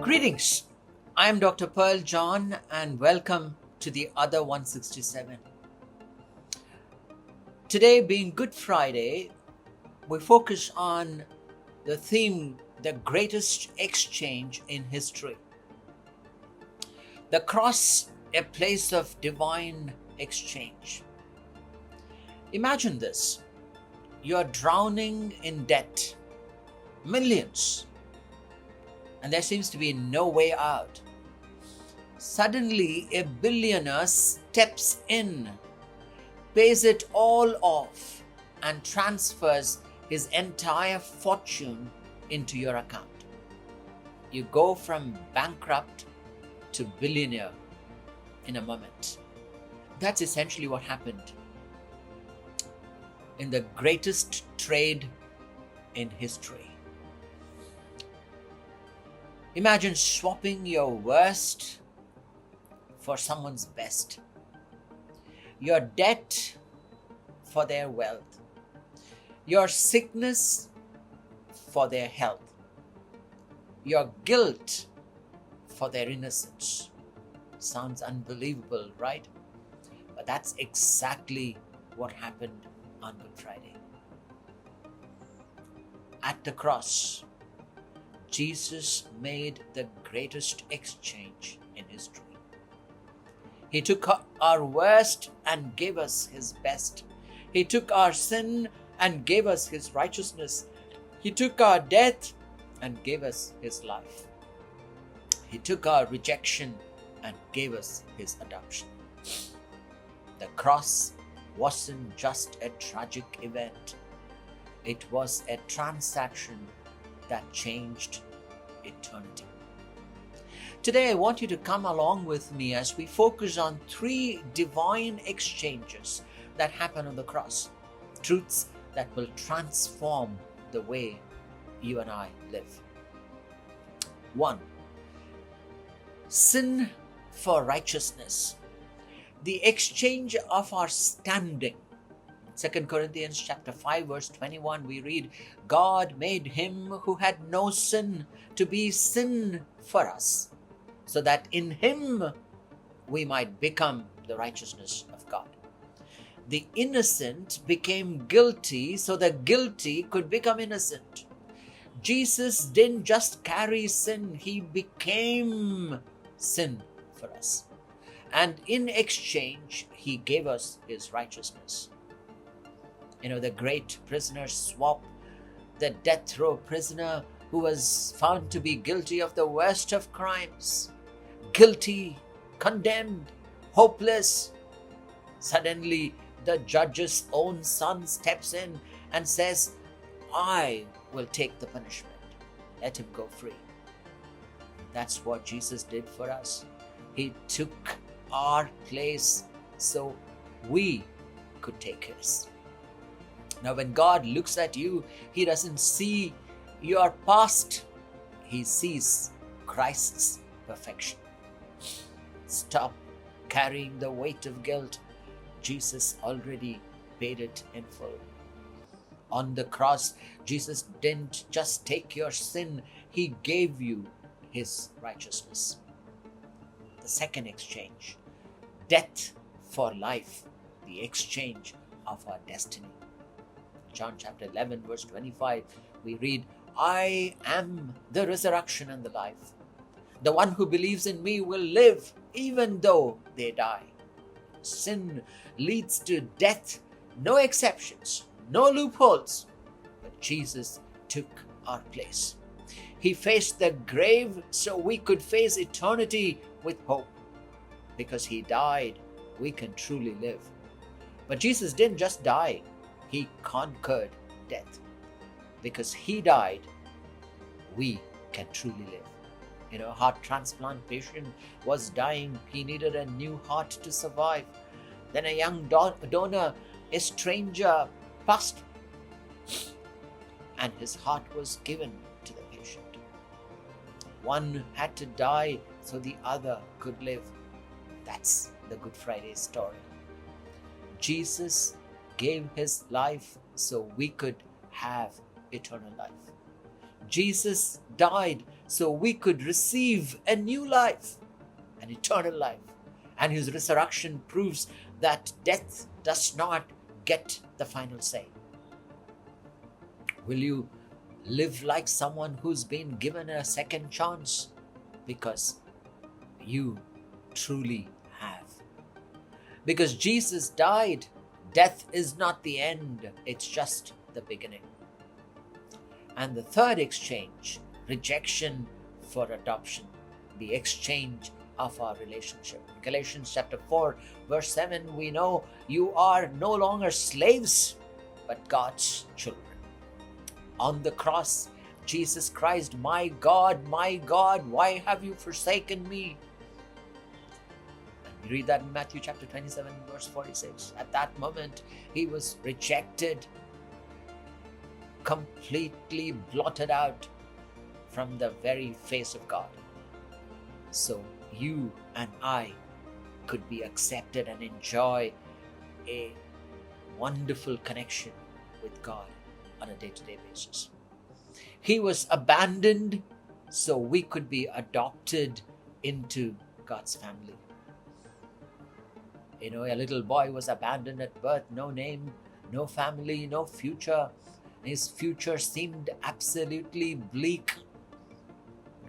Greetings. I am Dr. Pearl John and welcome to the other 167. Today being Good Friday, we focus on the theme, the greatest exchange in history. The cross, a place of divine exchange. Imagine this. You are drowning in debt, millions, and there seems to be no way out. Suddenly, a billionaire steps in, pays it all off, and transfers his entire fortune into your account. You go from bankrupt to billionaire in a moment. That's essentially what happened in the greatest trade in history. Imagine swapping your worst for someone's best, your debt for their wealth, your sickness for their health, your guilt for their innocence. Sounds unbelievable, right? But that's exactly what happened on Good Friday. At the cross, Jesus made the greatest exchange in history. He took our worst and gave us his best. He took our sin and gave us his righteousness. He took our death and gave us his life. He took our rejection and gave us his adoption. The cross wasn't just a tragic event. It was a transaction that changed eternity. Today, I want you to come along with me as we focus on three divine exchanges that happen on the cross. Truths that will transform the way you and I live. 1. Sin for righteousness. The exchange of our standing. 2 Corinthians chapter 5 verse 21 we read, God made him who had no sin to be sin for us, so that in him we might become the righteousness of God. The innocent became guilty so the guilty could become innocent. Jesus didn't just carry sin, he became sin for us. And in exchange, he gave us his righteousness. The great prisoner swap, the death row prisoner who was found to be guilty of the worst of crimes, guilty, condemned, hopeless. Suddenly, the judge's own son steps in and says, I will take the punishment. Let him go free. That's what Jesus did for us. He took our place so we could take his. Now, when God looks at you, he doesn't see your past. He sees Christ's perfection. Stop carrying the weight of guilt. Jesus already paid it in full. On the cross, Jesus didn't just take your sin, he gave you his righteousness. The second exchange, death for life, the exchange of our destiny. John chapter 11 verse 25, we read, I am the resurrection and the life. The one who believes in me will live even though they die. Sin leads to death, no exceptions, no loopholes. But Jesus took our place. He faced the grave so we could face eternity with hope. Because he died, we can truly live. But Jesus didn't just die. He conquered death. Because he died, we can truly live. A heart transplant patient was dying. He needed a new heart to survive. Then a young donor, a stranger, passed, and his heart was given to the patient. One had to die so the other could live. That's the Good Friday story. Jesus gave his life so we could have eternal life. Jesus died so we could receive a new life, an eternal life. And his resurrection proves that death does not get the final say. Will you live like someone who's been given a second chance? Because you truly have. Because Jesus died, death is not the end, it's just the beginning. And the third exchange, rejection for adoption, the exchange of our relationship. In Galatians chapter 4, verse 7, we know you are no longer slaves, but God's children. On the cross, Jesus Christ, my God, why have you forsaken me? We read that in Matthew chapter 27, verse 46. At that moment, he was rejected, completely blotted out from the very face of God. So you and I could be accepted and enjoy a wonderful connection with God on a day-to-day basis. He was abandoned so we could be adopted into God's family. You know, a little boy was abandoned at birth, no name, no family, no future. His future seemed absolutely bleak.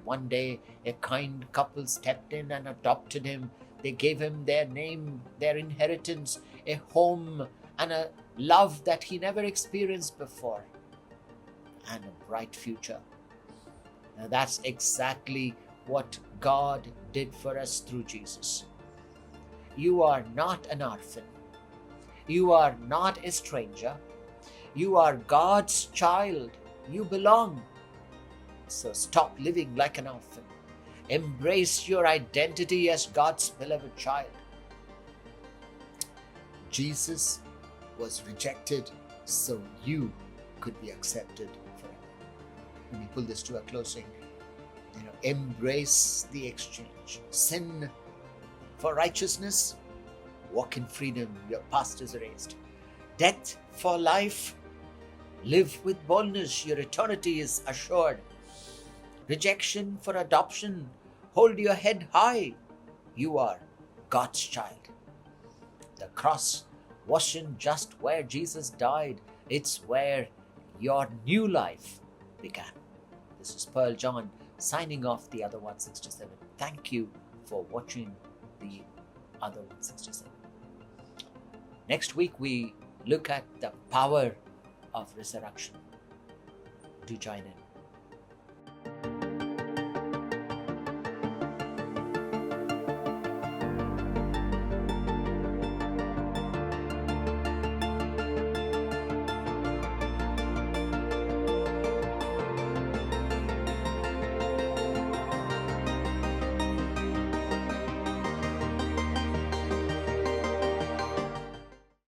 One day, a kind couple stepped in and adopted him. They gave him their name, their inheritance, a home, and a love that he never experienced before, and a bright future. Now, that's exactly what God did for us through Jesus. You are not an orphan. You are not a stranger. You are God's child. You belong. So stop living like an orphan. Embrace your identity as God's beloved child. Jesus was rejected so you could be accepted forever. Let me pull this to a closing. Embrace the exchange. Sin for righteousness. Walk in freedom. Your past is erased. Death for life. Live with boldness. Your eternity is assured. Rejection for adoption. Hold your head high. You are God's child. The cross wasn't just where Jesus died. It's where your new life began. This is Pearl John signing off the Other 167. Thank you for watching the Other 167. Next week we look at the power of resurrection. Do join in.